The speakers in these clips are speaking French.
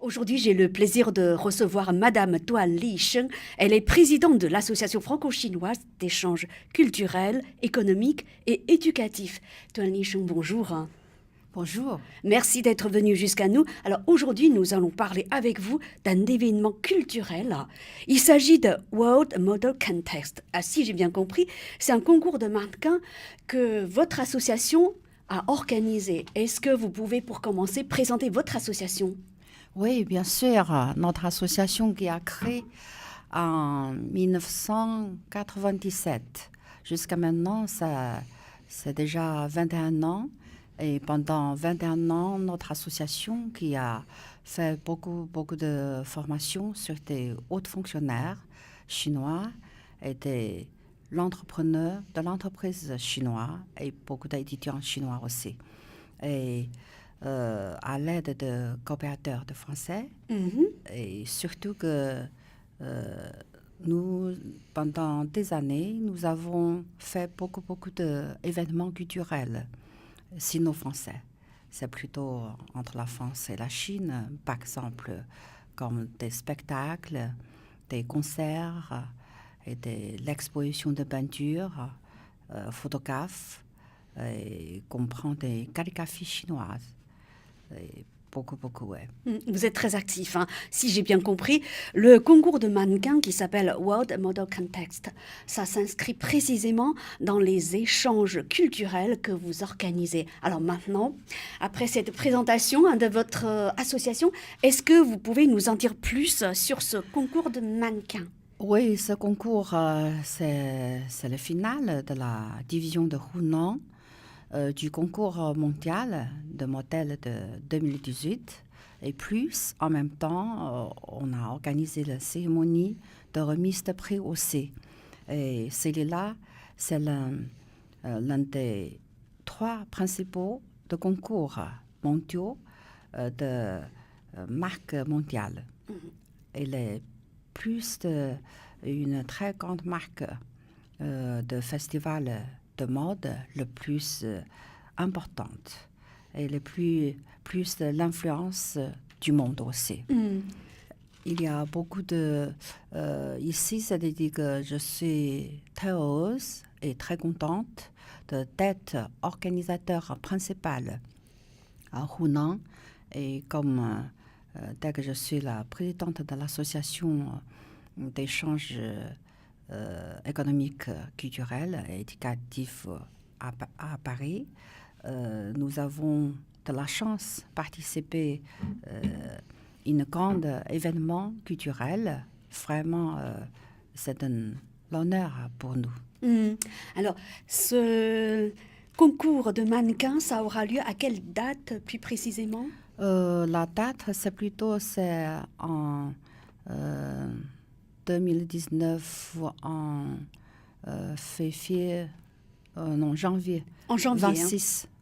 Aujourd'hui, j'ai le plaisir de recevoir Madame Duan Lisheng. Elle est présidente de l'Association franco-chinoise d'échanges culturels, économiques et éducatifs. Duan Lisheng, bonjour. Bonjour. Merci d'être venu jusqu'à nous. Alors aujourd'hui, nous allons parler avec vous d'un événement culturel. Il s'agit de World Model Contest. Ah, si j'ai bien compris, c'est un concours de mannequins que votre association a organisé. Est-ce que vous pouvez, pour commencer, présenter votre association ? Oui, bien sûr. Notre association qui a créé en 1997. Jusqu'à maintenant, c'est déjà 21 ans. Et pendant 21 ans, notre association qui a fait beaucoup de formations sur des hauts fonctionnaires chinois et l'entrepreneur de l'entreprise chinoise et beaucoup d'étudiants chinois aussi. Et à l'aide de coopérateurs de français. Et surtout que nous, pendant des années, nous avons fait beaucoup d'événements culturels sino-français. C'est plutôt entre la France et la Chine, par exemple, comme des spectacles, des concerts et l'exposition de peinture, photographes, et comprend des calligraphies chinoises. Et beaucoup, ouais. Vous êtes très actif, hein. Si j'ai bien compris, le concours de mannequins qui s'appelle World Model Contest, ça s'inscrit précisément dans les échanges culturels que vous organisez. Alors maintenant, après cette présentation de votre association, est-ce que vous pouvez nous en dire plus sur ce concours de mannequins ? Oui, ce concours, c'est le final de la division de Hunan, du concours mondial de modèles de 2018. Et plus, en même temps, on a organisé la cérémonie de remise de prix aussi. Et celui-là, c'est l'un des 3 principaux de concours mondiaux de marque mondiale. Il est plus une très grande marque de festival de mode le plus importante et le plus de l'influence du monde aussi. Il y a beaucoup ici, c'est-à-dire que je suis très heureuse et très contente d'être organisateur principal à Hunan. Et comme dès que je suis la présidente de l'association d'échanges économiques, culturels et éducatifs à Paris, nous avons de la chance de participer à un grand événement culturel. Vraiment, c'est un honneur pour nous. Alors, ce concours de mannequins, ça aura lieu à quelle date plus précisément ? La date, c'est en 2019 en janvier. En janvier.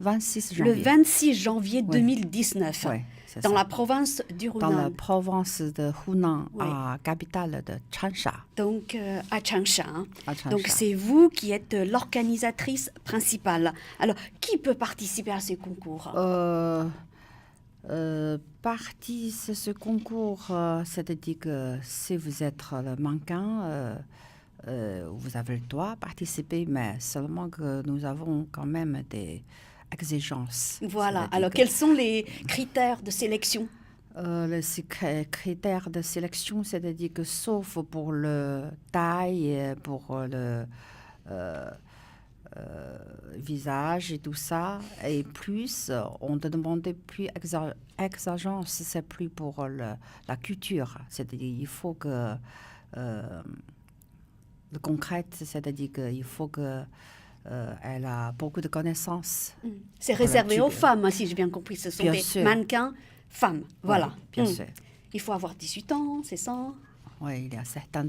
26 janvier. Le 26 janvier 2019. Oui, c'est dans ça. la province du Hunan. Dans la province de Hunan, Oui. à capitale de Changsha. Donc, à Changsha. À Changsha. Donc, c'est vous qui êtes l'organisatrice principale. Alors, qui peut participer à ce concours ? Ce concours, c'est-à-dire que si vous êtes le mannequin, vous avez le droit de participer, mais seulement que nous avons quand même des exigences. Voilà. Alors, quels sont les critères de sélection ? Les critères de sélection, c'est-à-dire que sauf pour le taille, pour le visage et tout ça, et plus, on te demandait plus exigence, c'est plus pour la culture. C'est-à-dire il faut que le concret, c'est-à-dire qu'il faut que elle a beaucoup de connaissances. C'est réservé aux femmes, si j'ai bien compris. Ce sont des mannequins femmes. Voilà. Oui, bien sûr. Il faut avoir 18 ans, c'est ça ? Oui, il y a certains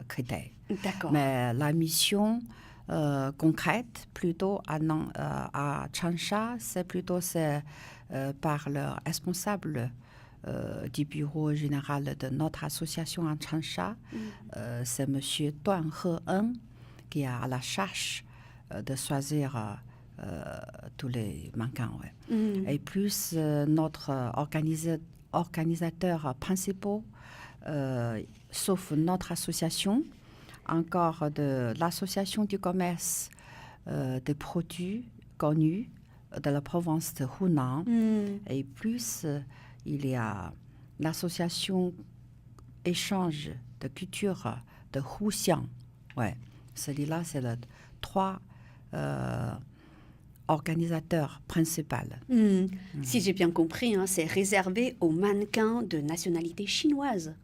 critères. D'accord. Mais la mission concrète, plutôt à Changsha, c'est par le responsable du bureau général de notre association à Changsha. C'est M. Duan He-en qui a la charge de choisir tous les mannequins. Ouais. Et plus notre organisateurs principaux, sauf notre association, encore de l'association du commerce des produits connus de la province de Hunan. Et plus, il y a l'association échange de culture de Huxiang. Ouais. Celui-là, c'est les 3 organisateurs principaux. Si j'ai bien compris, hein, c'est réservé aux mannequins de nationalité chinoise.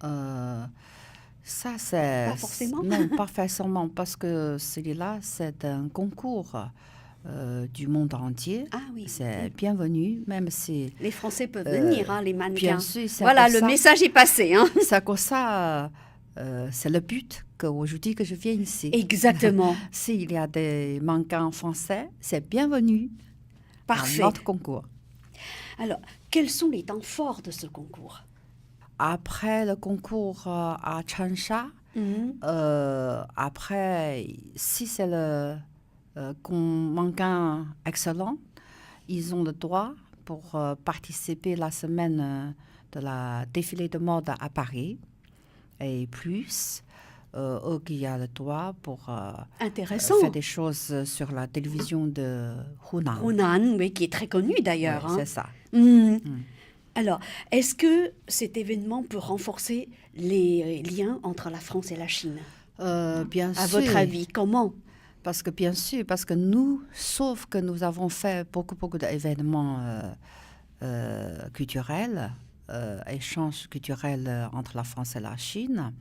Ça, c'est... Pas forcément. Non, pas forcément, parce que celui-là, c'est un concours du monde entier. Ah oui. C'est bienvenu, même si... Les Français peuvent venir, hein, les mannequins. Bien sûr, c'est voilà, comme le ça. message est passé. Hein. C'est comme ça, c'est le but qu'aujourd'hui que je viens ici. Exactement. S'il y a des mannequins français, c'est bienvenu Parfait. à notre concours. Alors, quels sont les temps forts de ce concours? Après le concours à Changsha, après, si c'est le mannequin excellent, ils ont le droit pour participer la semaine de la défilé de mode à Paris. Et plus, eux qui ont le droit pour faire des choses sur la télévision de Hunan. Hunan, oui, qui est très connu d'ailleurs. Ouais, hein. c'est ça. Alors, est-ce que cet événement peut renforcer les liens entre la France et la Chine? Bien sûr. À votre avis, comment? Parce que bien sûr, parce que nous, sauf que nous avons fait beaucoup d'événements culturels, échanges culturels entre la France et la Chine.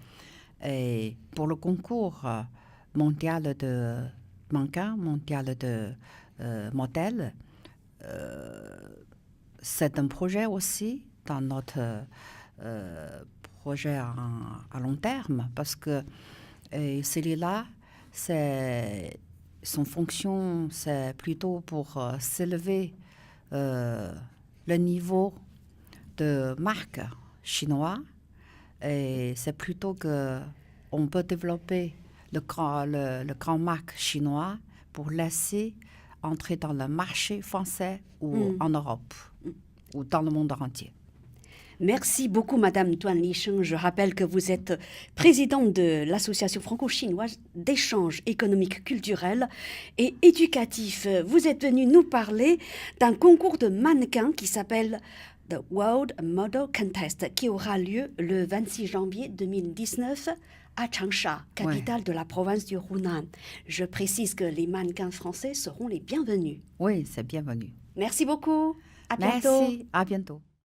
Et pour le concours mondial de mannequins, mondial de modèles, c'est un projet aussi dans notre projet à long terme, parce que celui-là, son fonction, c'est plutôt pour s'élever le niveau de marque chinois, et c'est plutôt qu'on peut développer le grand marque chinois pour laisser entrer dans le marché français ou en Europe ou dans le monde entier. Merci beaucoup, Madame Tuan Lisheng. Je rappelle que vous êtes présidente de l'Association franco-chinoise d'échanges économiques, culturels et éducatifs. Vous êtes venue nous parler d'un concours de mannequins qui s'appelle The World Model Contest, qui aura lieu le 26 janvier 2019 à Changsha, capitale de la province du Hunan. Je précise que les mannequins français seront les bienvenus. Oui, c'est bienvenu. Merci beaucoup. À bientôt. Merci, à bientôt.